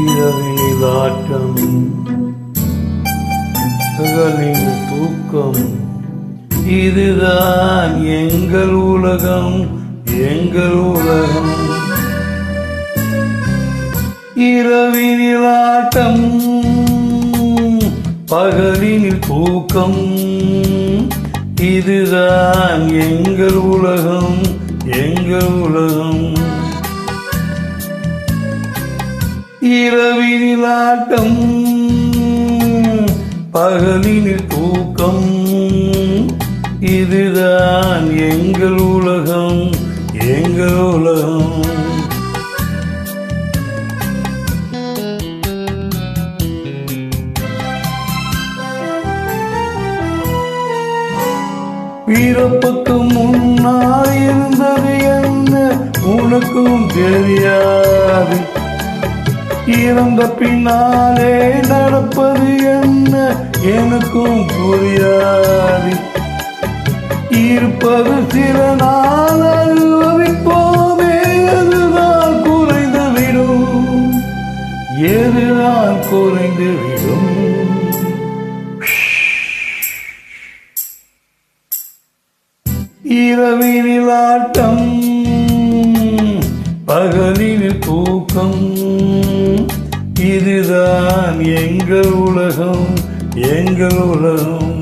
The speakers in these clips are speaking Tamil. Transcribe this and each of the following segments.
இரவினில் ஆட்டம், பகலில் தூக்கம், இதுதான் எங்கள் உலகம், எங்கள் உலகம். இரவினில் ஆட்டம், பகலினில் தூக்கம், இதுதான் எங்கள் உலகம், எங்கள் உலகம். இரவினில் ஆட்டம், பகலினில் தூக்கம், இதுதான் எங்கள் உலகம், எங்கள் உலகம். பிறப்புக்கு முன்னால் இருந்தது என்ன உனக்கும் தெரியாது, இறந்த பின்னாலே நடப்பது என்ன எனக்கும் புரியாது. இருப்பது சில நாள் அனுபவிப்போமே, எதுதான் குறைந்துவிடும், எதுதான் குறைந்துவிடும். இரவினில் ஆட்டம், பகலினில் தூக்கம், இதுதான் எங்கள் உலகம், எங்கள் உலகம்.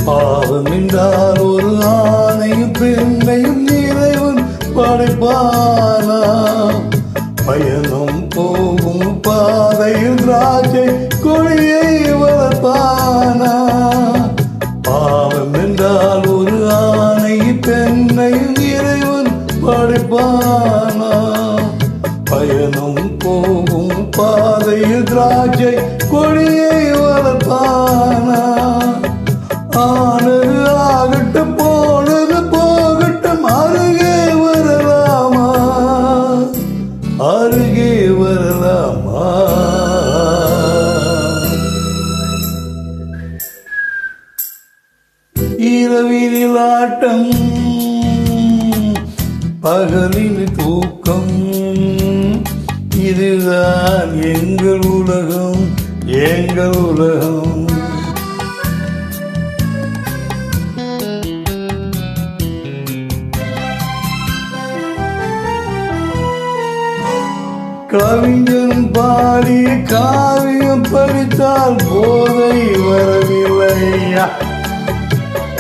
பாவம் என்றால் ஒரு ஆணையும் பெண்ணையும் இறைவன் படைப்பானா, பயணம் போகும் பாதையில் திராட்சை கொடியை வளர்ப்பானா. பாவம் என்றால் ஒரு ஆணை பெண்ணையும் இறைவன் படைப்பானா, பயணம் போகும் பாதையில் திராட்சை கொடியை வளர்ப்பானா. ஆனது ஆகட்டும், போனது போகட்டும், அருகே வரலாமா, அருகே வரலாமா. இரவினில் ஆட்டம், பகலில் தூக்கம், இதுதான் எங்கள் உலகம், எங்கள் உலகம். கவிஞன் பாடி காவியம் படித்தால் போதை வரவில்லையா,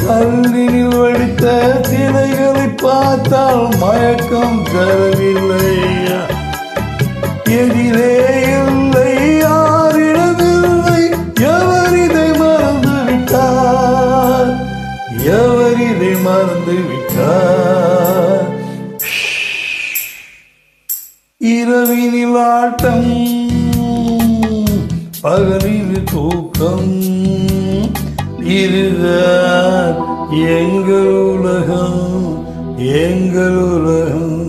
கல்லினில் வடித்த சிலைகளை பார்த்தால் மயக்கம் தரவில்லையா. எதிரே இல்லை, யாரிடமில்லை, எவர் இதை மறந்து விட்டார், எவர் இதை மறந்து விட்டார். இரவினில் ஆட்டம், பகலில் தூக்கம், இதுதான் எங்கள் உலகம், எங்கள் உலகம்.